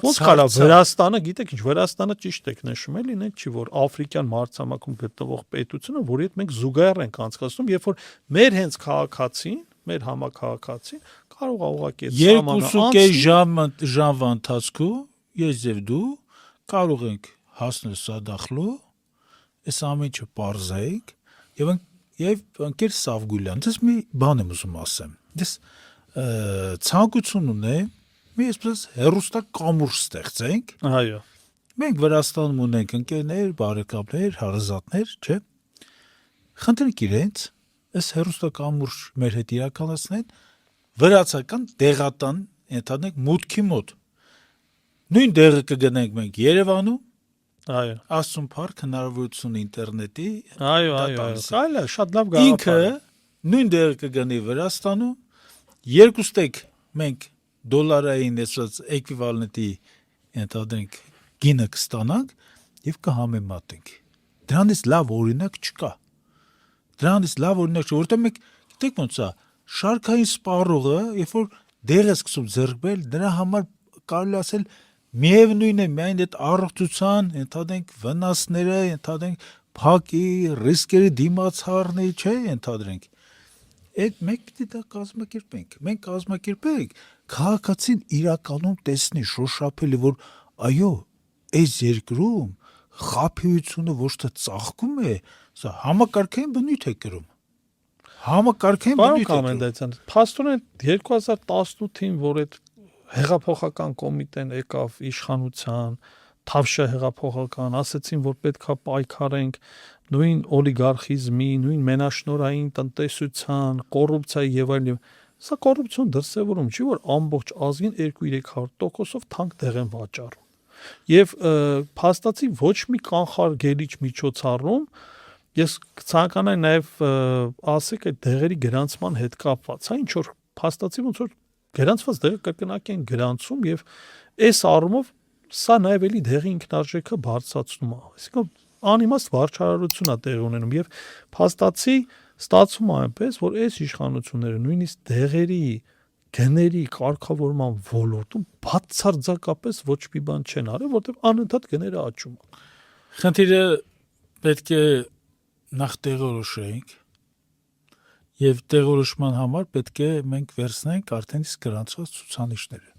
ոնց կարա Վրաստանը, գիտեք ինչ, Վրաստանը ճիշտ եք նշում էլի, նե չի որ աֆրիկյան մարտամակում գտնվող պետությունը, որի հետ մենք զուգահեռ ենք անցկացնում, երբ որ մեր հենց քաղաքացին մեր համակարգացին կարող է ուղղակի 2.5 ժամվա ընթացքում ես եւ դու կարող ենք հասնել Սադախլու, այս ամեն ինչը պարզենք եւ ընկեր Սավգուլյան, դες մի բան եմ ուզում ասեմ։ Դες ցանկություն ունեմ մի այսպես հերոստա կամուրջ ստեղծենք։ Այո։ Մենք Վրաստանում ունենք ընկերներ, բարեկամներ, հարազատներ, չէ՞։ Խնդրենք իրենց այս հերոստակամուրջ մեր հետ իրականացնեն վրացական դեղատան ընդհանրենք մուտքի մոտ։ Նույն դեղը կգնենք մենք Երևանում, այո, Աստծուն փառք հնարավորություն ինտերնետի, այո, շատ լավ գաղափար։ նույն դերը կգնի Վրաստանում, երկուստեք մենք դոլարային այսպես էկվիվալենտի ընդհանրենք գինը կստանանք եւ կհամեմատենք։ Դրանից լավ օրինակ չկա։ Դրանից լավ օրինակ չէ, որտեղ մենք գիտեք ոնց է, շարքային սպառողը, երբ որ դեր է սկսում ձեռք բերել, դրա համար կարելի ասել միևնույն է, միայն այդ առողջության, ընդհանրենք վնասները, ընդհանրենք փակի, ռիսկերի դիմացարնի, չէ, ընդհանրենք։ Այդ մենք պիտի դա կազմակերպենք։ Մենք կազմակերպենք, քաղաքացին իրականում տեսնի շոշափելի, որ այո, այս երկրում խաբեությունը ոչ թե ծաղկում է, սա համակարգային բնույթ է կրում։ Համակարգային բնույթ է կրում։ Կոմենդացիան, փաստորեն 2018-ին, որ այդ հեղափոխական կոմիտեն եկավ իշխանության, Թավշյա հեղափոխական, ասացին, որ պետքա պայքարենք նույն օլիգարխիզմի, նույն մենաշնորհային տնտեսության, կոռուպցիայի եւ այլն։ Սա կոռուպցիոն դրսևորում չի, որ ամբողջ ազգին 2-300%-ով թանկ դեղ են վաճառում։ Եվ փաստացի ոչ մի կանխարգելիչ միջոցառում ես ցանկանայի նաև ասեք այդ դեղերի գրանցման հետ կապված, հա ինչ որ փաստացի ոնց որ գրանցված դեղը կրկնակի են գրանցում եւ այս առումով սա նաև էլի դեղի ինքնարժեքը բարձրացնում է։ Այսինքն անիմաստ վարչարարություն է տեղի ունենում եւ փաստացի ստացվում է այնպես, որ այս իշխանությունները նույնիսկ դեղերի գների կարգավորման ոլորտում բացարձակապես ոչ մի բան չեն արել, որտեղ անընդհատ գները աճում են։ Խնդիրը պետք է նախ տեղորոշենք եւ տեղորոշման համար պետք է մենք վերցնենք արդեն իսկ գրանցված ցուցանիշները։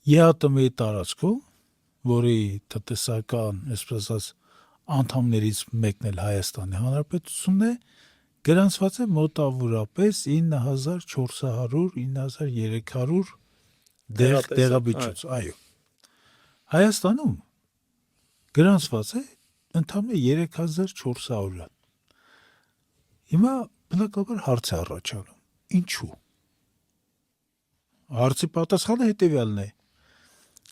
ԵԱՏՄ-ի տարածքում, որի տնտեսական, այսպես ասած, անդամներից մեկն էլ Հայաստանի Հանրապետությունն է, գրանցված է մոտավորապես 9400-9300 դեղաբիջուց, այո։ Հայաստանում գրանցված է ընդամենը 3400-ը։ Հիմա բնականաբար հարց է առաջանում. ինչու։ Հարցի պատասխանը հետևյալն է.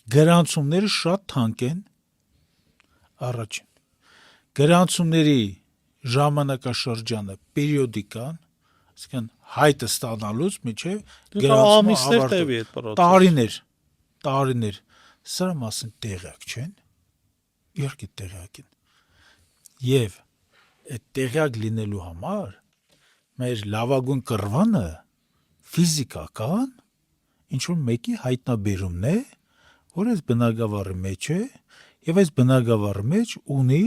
գրանցումները շատ թանկ են, առաջին։ Գրանցումների ժամանակաշրջանը պերիոդիկան, այսինքն հայտը ստանալուց մինչև ամիսներ տևի այդ պրոցեսը։ տարիներ, սրա մասին տեղյակ չեն, իհարկե տեղյակ են։ Եվ այդ տեղյակ լինելու համար մեր լավագույն կռվանը ֆիզիկական ինչ-որ մեկի հայտնաբերումն է, որ այս բնագավառի մեջ է, եւ այս բնագավառի մեջ ունի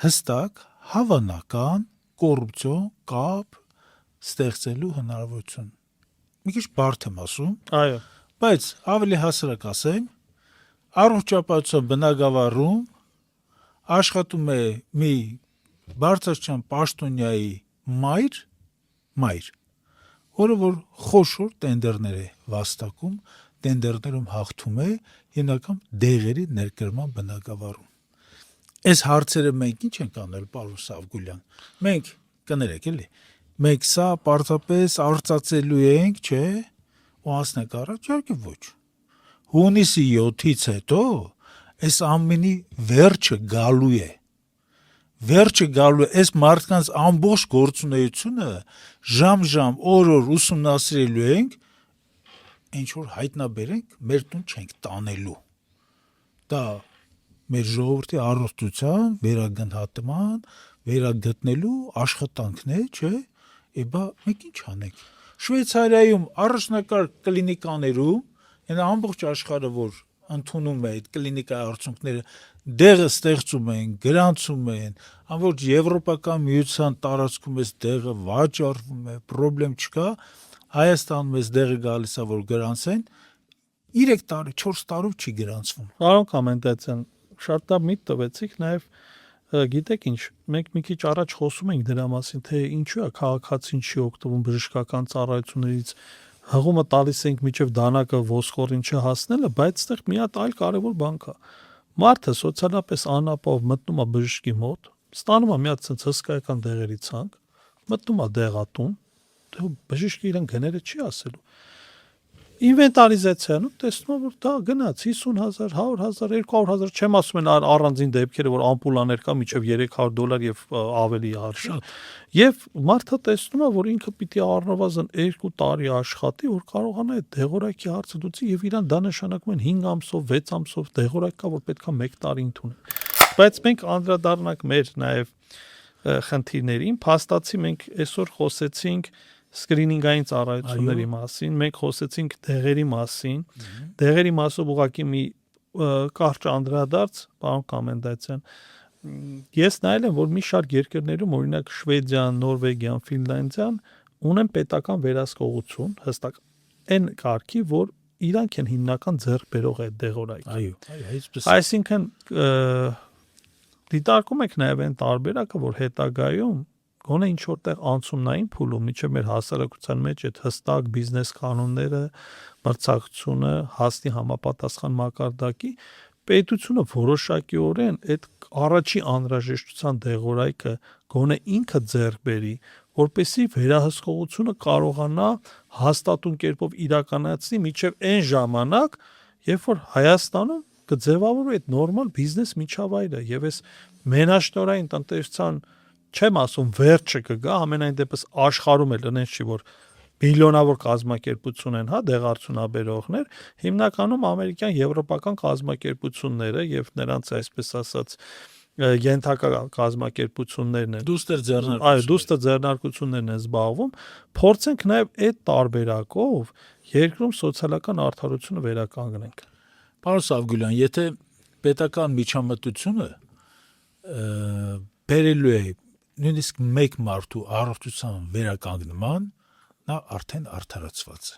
հստակ հավանական կոռուպցիոն կապ ստեղծելու հնարավորություն։ Մի քիչ բարդ եմ ասում, Այո, բայց ավելի հասարակ ասեմ, առողջապահության բնագավառում աշխատում է մի բարձրաստիճան պաշտոնյայի մայր, որը որ խոշոր տենդերներ է վաստակում, տենդերներում հաղթում է հիմնական դեղերի ներկրման բնագավառում։ Այս հարցերը մենք ինչ ենք անել, պարոն Սավգուլյան։ Մենք կներեք էլի։ Մենք սա պարզապես արծացելու ենք, չէ՞, ու անցնենք առաջ, իհարկե ոչ։ Հունիսի 7-ից հետո այս ամենի վերջը գալու է։ Վերջը գալու է, այս մարդկանց ամբողջ գործունեությունը ժամ-ժամ, օր-օր ուսումնասիրելու ենք, ինչ որ հայտնաբերենք, մեր տուն չենք տանելու։ Դա մեր ժողովրդի առողջության վերագնահատման, վերագտնելու աշխատանքն է, չէ՞։ Բա մենք ինչ անենք։ Շվեյցարիայում առաջնակարգ կլինիկաներում, այն ամբողջ աշխարհը, որ ընդունում է այդ կլինիկայի արդյունքները, դեղը ստեղծում են, գրանցում են, ամբողջ եվրոպական միության տարածքում այս դեղը վաճառվում է, խնդրեմ չկա, Հայաստանում այս դեղը գալիս է, որ գրանցեն, 3 տարի, 4 տարով չի գրանցվում։ Պարոն կոմենտացիան, շատ լավ միտ տվեցիք, նաև գիտեք ինչ, մենք մի քիչ առաջ խոսում ենք դրա մասին, թե ինչու է քաղաքացին չի օգտվում բժշկական ծառայություններից, հղումը տալիս ենք միջև դանակը ոսկորին չհասնելը, բայց այդտեղ մի հատ այլ կարևոր բան կա։ Մարդը սոցիալապես անապահով մտնում է բժշկի մոտ, ստանում է մի հատ հսկայական դեղերի ցանկ, մտնում է դեղատուն, բժիշկը իրեն գները չի ասելու։ ինվենտարիզացիան ու տեսնում որ դա գնաց 50,000, 100,000, 200,000, չեմ ասում են առանձին դեպքերը, որ ամպուլաներ կա միջև $300 եւ ավելի արժի։ Եվ մարդը տեսնում է, որ ինքը պիտի առնվազն 2 տարի աշխատի, որ կարողանա այդ դեղորայքի հարցը լուծի եւ իրան դա նշանակում են 5 ամսով, 6 ամսով դեղորայք կա, որ պետքա 1 տարի ընդունի։ Բայց մենք անդրադառնանք մեր նաեւ խնդիրներին, փաստացի մենք այսօր խոսեցինք սկրինինգային ծառայությունների մասին, մենք խոսեցինք դեղերի մասին, դեղերի մասով ուղղակի մի կարճ անդրադարձ, պարոն Կոմենդացյան, ես նայել եմ, որ մի շարք երկրներում, օրինակ Շվեդիան, Նորվեգիան, Ֆինլանդիան ունեն պետական վերահսկողություն, հստակ այն կարգի, որ իրանք են հիմնական ձեռքբերող այդ դեղորայքը։ Այո, այսպես։ Այսինքն դիտարկում եք նաև այն տարբերակը, որ հետագայում գոնե ինչ որտեղ անցումնային փուլում միջև մեր հասարակության մեջ այդ հստակ բիզնես կանոնները, մրցակցությունը, հասնի համապատասխան մակարդակի, պետությունը որոշակիորեն այդ առաջի անհրաժեշտության դեղորայքը գոնե ինքը ձեռք բերի, որպեսզի վերահսկողությունը կարողանա հաստատուն կերպով իրականացնի միջև այն ժամանակ, երբ որ Հայաստանում կձևավորվի այդ նորմալ բիզնես միջավայրը եւ այս մենաշնորհային տնտեսության չեմ ասում վերջը կգա, ամենայն դեպս աշխարհում էլ այնց չի, որ միլիոնավոր կազմակերպություն են, հա, դեղարդյունաբերողներ, հիմնականում ամերիկյան, եվրոպական կազմակերպությունները եւ նրանց այսպես ասած ենթակա կազմակերպություններն են։ Դուստր ձեռնարկություններն են զբաղվում, փորձենք նաեւ այդ տարբերակով երկրում սոցիալական արդարությունը վերականգնենք։ Պարոն Սավգուլյան, եթե պետական միջամտությունը բերելու է նույնիսկ մեկ մարդու առողջության վերականգնման, նա արդեն արդարացված է։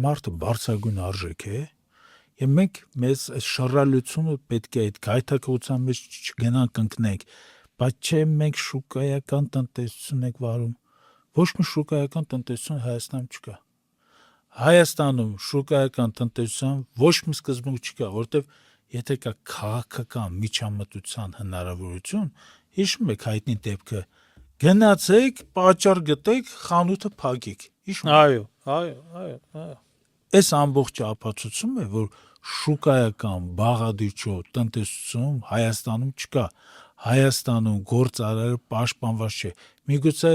Մարդը բարձրագույն արժեք է, եւ մենք մեզ այս շռայլությունը պետք է այդ գայթակղության մեջ չգնանք ընկնենք, բայց չէ մենք շուկայական տնտեսություն ենք վարում։ Ոչ մի շուկայական տնտեսություն Հայաստանում չկա։ Հայաստանում շուկայական տնտեսության ոչ մի սկզբունք չկա, որտեվ եթե կա քաղաքական միջամտության հնարավորություն, հիշում եք հայտնի դեպքը, գնացեք, պատճառ գտեք, խանութը փակեք։ Այո։ Այս ամբողջ ապացուցում է, որ շուկայական բաղադրիչով տնտեսություն Հայաստանում չկա։ Հայաստանում գործարարը պաշտպանված չէ։ Միգուցե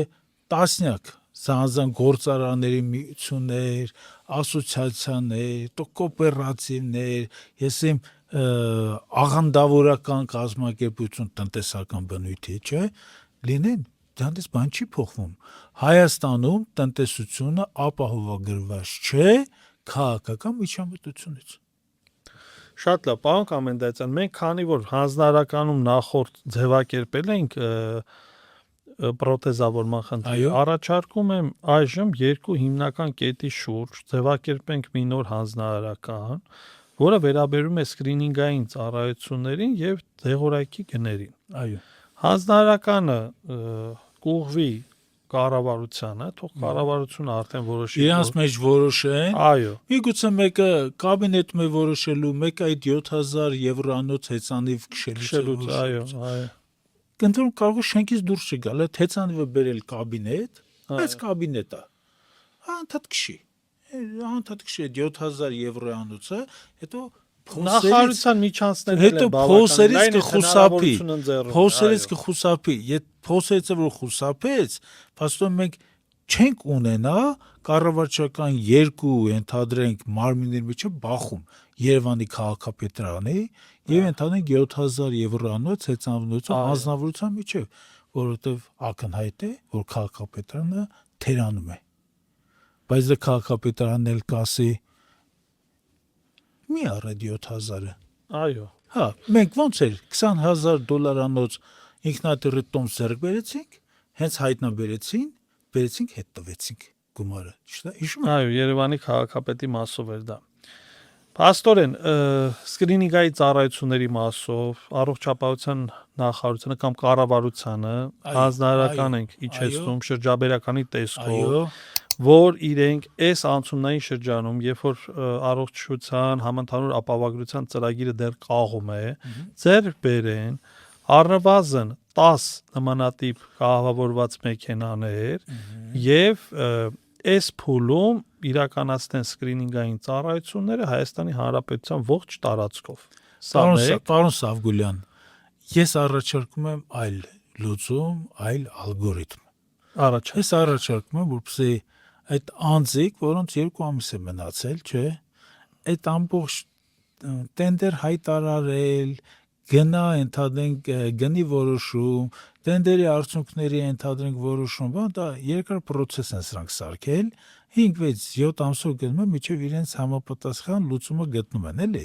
տասնյակ զանազան գործարանների միություններ, ասոցիացիաներ, կոոպերատիվներ, ես իմ աղանդավորական կազմակերպություն տնտեսական բնույթի, չէ, լինեն, դրանից բան չի փոխվում։ Հայաստանում տնտեսությունը ապահովագրված չէ քաղաքական միջամտությունից։ Շատ լավ, պարոն Կոմենդացյան, մենք քանի որ հանձնարարականում նախորդ ձևակերպել ենք պրոթեզավորման խնդիրը, առաջարկում եմ այժմ երկու հիմնական կետի շուրջ ձևակերպենք մի նոր հանձնարարական, որը վերաբերում է սկրինինգային ծառայություններին եւ դեղորայքի գներին։ Այո։ Հանձնարարականը կուղղվի կառավարությանը, թող կառավարությունը արդեն որոշի։ Իրանց մեջ որոշեն։ Այո։ Միգուցե մեկը կաբինետում է որոշելու, մեկը այդ 7,000 € հեծանիվ քշելու։ Այո։ Կընտրում կարող է շենքից դուրս չգալ, այդ հեծանիվը բերել կաբինետ, այս կաբինետը անդադ քշի։ Անդադ քշի 7,000 € հետո նախարարության միջանցները հետո փոսերից կխուսափի։ Փոսերից կխուսափի։ Եթե փոսերից որ խուսափեց, փաստորեն մենք չենք ունենա կառավարչական երկու ընդհանրենք մարմինների միջև բախում Երևանի քաղաքապետարանի եւ ընդհանրենք 7,000 € հեծանվության անձնավորության միջև, որովհետեւ ակնհայտ է, որ քաղաքապետարանը թերանում է։ Բայց դա քաղաքապետարանն էլ կասի մի առդ 7,000-ը։ Այո։ Հա, մենք ոնց էր $20,000 ինքնատիռի տոմս ձեռք բերեցինք, հենց հայտնաբերեցին, բերեցինք, հետ տվեցինք գումարը։ Ճիշտ է, հիշում եք։ Այո, Երևանի քաղաքապետի մասով էր դա։ Փաստորեն, սկրինինգայի ծառայությունների մասով առողջապահության նախարարությունը կամ կառավարությանը հանձնարարական ենք իջեցնում շրջաբերականի տեսքով, որ իրենք այս անցումնային շրջանում, երբ որ առողջության համընդհանուր ապահովագրության ծրագիրը դեռ կաղում է, ձեռք բերեն առնվազն 10 նմանատիպ կահավորված մեքենաներ եւ այս փուլում իրականացնեն սկրինինգային ծառայությունները Հայաստանի Հանրապետության ողջ տարածքով։ Պարոն Սավգուլյան, ես առաջարկում եմ այլ լուծում, այլ ալգորիթմ։ Ես առաջարկում եմ, որպեսզի այդ անձիկ, որոնց 2 ամիս է մնացել, չէ, այդ ամբողջ տենդեր հայտարարել, գնա ընդհանրենք գնի որոշում, տենդերի արդյունքների ընդհանրենք որոշում, բան դա երկար process են սրանք սարքել, 5-6-7 ամսով գնում են, մինչև իրենց համապատասխան լուծումը գտնում են, էլի։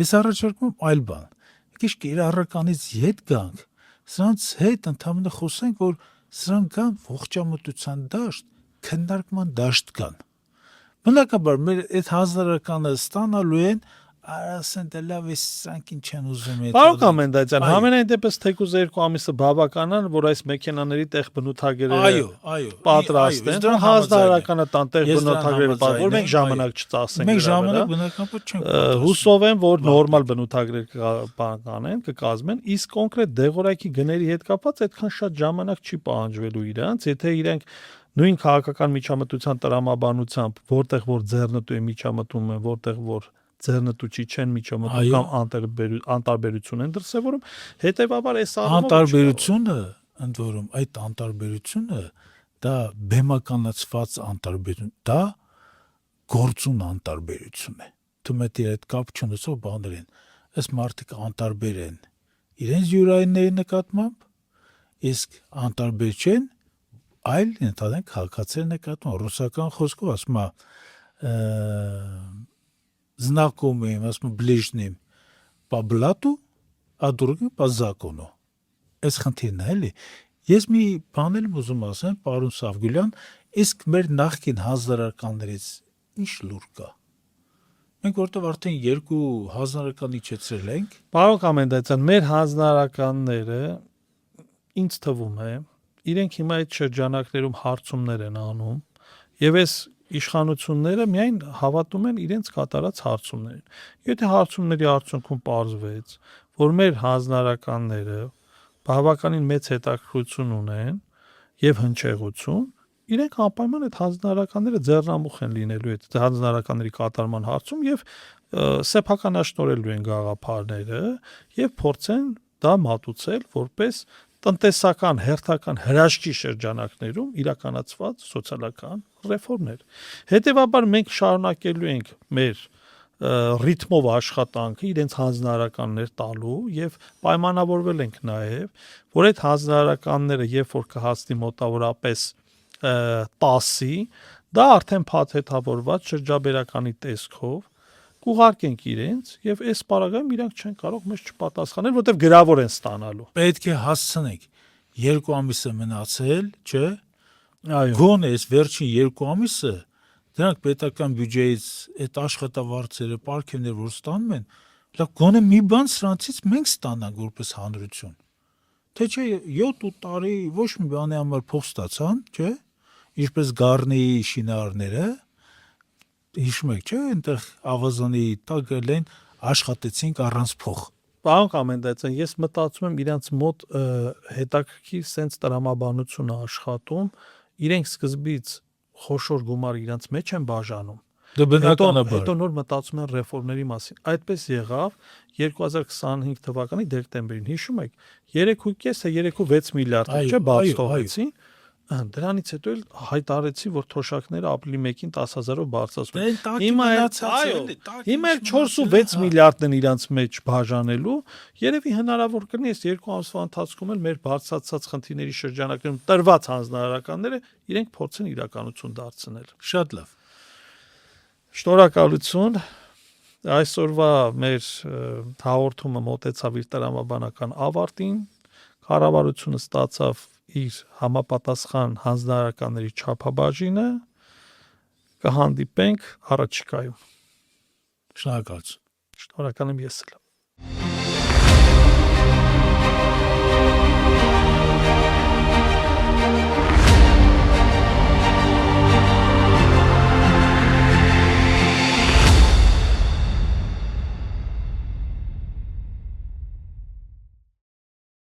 Ես առաջարկում եմ այլ բան։ Քիչ կիրառականից հետ գանք, սրանց հետ ընդհանրապես խոսենք, որ սրանք կան ողջամտության դաշտ, քննարկման դաշտ կան։ Բնականաբար մեր այդ հանրականը ստանալու են, ասեն դե լավ է, սրանք ինչ են ուզում այդ։ Պարոն Կոմենդացյան, համենայն դեպս թեկուզ 2 ամիսը բավական են, որ այս մեքենաների տեղ բնութագրերը պատրաստեն, դրանք հանրականը տան տեղ բնութագրերը պատրաստեն, որ մենք ժամանակ չծախսենք։ Մենք ժամանակ բնականաբար չենք։ Հուսով եմ, որ նորմալ բնութագրեր կանեն, կկազմեն, իսկ կոնկրետ դեղորայքի գների հետ կապված այդքան շատ ժամանակ չի պահանջվելու իրանց, եթե իրենք նույն քաղաքական միջամտության տրամաբանությամբ, որտեղ որ ձեռնտու է միջամտում են, որտեղ որ ձեռնտուչի չեն միջամտում կամ անտարբերություն են դրսևորում, հետեւաբար այս անտարբերությունը, ընդ որում այդ անտարբերությունը դա բեմականացված անտարբերություն, դա գործուն անտարբերություն է։ Թվում է այդ կապ չունեցող բաներ են։ Այս մարդիկ անտարբեր են իրենց յուրայինների նկատմամբ, իսկ անտարբեր չեն այլ ընդհանրենք քաղաքացիների նկատմամբ։ Ռուսական խոսքով ասում է знакомым, ասում ближним по блату, а другим по закону։ Այս խնդիրն է, էլի։ Ես մի բան եմ ուզում ասեմ, պարոն Սավգուլյան, իսկ մեր նախկին հանրականներից ինչ լուր կա։ Մենք որտեղ արդեն 2 հանրական իջեցրել ենք։ Պարոն Կոմենդացյան, մեր հանրականները ինձ թվում է, իրենք հիմա այդ շրջանակներում հարցումներ են անում, եւ այս իշխանությունները միայն հավատում են իրենց կատարած հարցումներին։ Եթե հարցումների արդյունքում պարզվեց, որ մեր հանրականները բավականին մեծ հետաքրքրություն ունեն եւ հնչեղություն, իրենք անպայման այդ հանրականները ձեռնամուխ են լինելու այդ հանրականների կատարման հարցում եւ սեփականաշնորհելու են գաղափարները եւ փորձեն դա մատուցել որպես տնտեսական հերթական հրաշքի շրջանակներում իրականացված սոցիալական ռեֆորմներ։ Հետևաբար մենք շարունակելու ենք մեր ռիթմով աշխատանքը իրենց հանրականներ տալու եւ պայմանավորվել ենք նաեւ, որ այդ հանրականները երբ որ կհասնի մոտավորապես 10-ի, դա արդեն փաթեթավորված շրջաբերականի տեսքով կուղարկենք իրենց եւ այս պարագայում իրանք չեն կարող մեզ չպատասխանել, որտեվ գրավոր են ստանալու։ Պետք է հասցնենք 2 ամիսը մնացել, չէ՞։ Այո։ Գոնե այս վերջին 2 ամիսը դրանք պետական բյուջեից այդ աշխատավարձերը, պարգևները որ ստանում են, լավ գոնե մի բան սրանցից մենք ստանանք որպես հանրություն։ Թե չէ 7 տարի ոչ մի բանի համար փող ստացան, չէ՞։ Ինչպես Գառնիի շինարարները հիշում եք, չէ՞, այնտեղ ավազանի տակ գալեն աշխատեցինք առանց փող։ Պարոն Կոմենդացյան, ես մտածում եմ իրանց մոտ հետաքրքիր sense տրամաբանություն է աշխատում, իրենք սկզբից խոշոր գումար իրանց մեջ են բաժանում։ Դա բնականաբար։ Հետո նոր մտածում են ռեֆորմների մասին։ Այդպես եղավ 2025 թվականի դեկտեմբերին, հիշում եք, 3.5-6 միլիարդ, չէ՞, բաց թողեցին։ Դրանից հետո էլ հայտարարեցի, որ թոշակները ապրիլի 1-ին 10,000-ով բարձրացնում։ Հիմա 4.6 միլիարդն են իրանց մեջ բաժանելու, երևի հնարավոր կլինի այս 2 ամսվա ընթացքում էլ մեր բարձրացած խնդիրների շրջանակներում տրված հանրականները իրենք փորձեն իրականություն դարձնել։ Շատ լավ։ Շնորհակալություն։ Այսօրվա մեր հաղորդումը մոտեցավ իր տրամաբանական ավարտին։ Կառավարությունը ստացավ իր համապատասխան հանրականների չափաբաժինը, կհանդիպենք առաջիկայում։ Շնորհակալություն։ Շնորհակալ եմ ես էլ։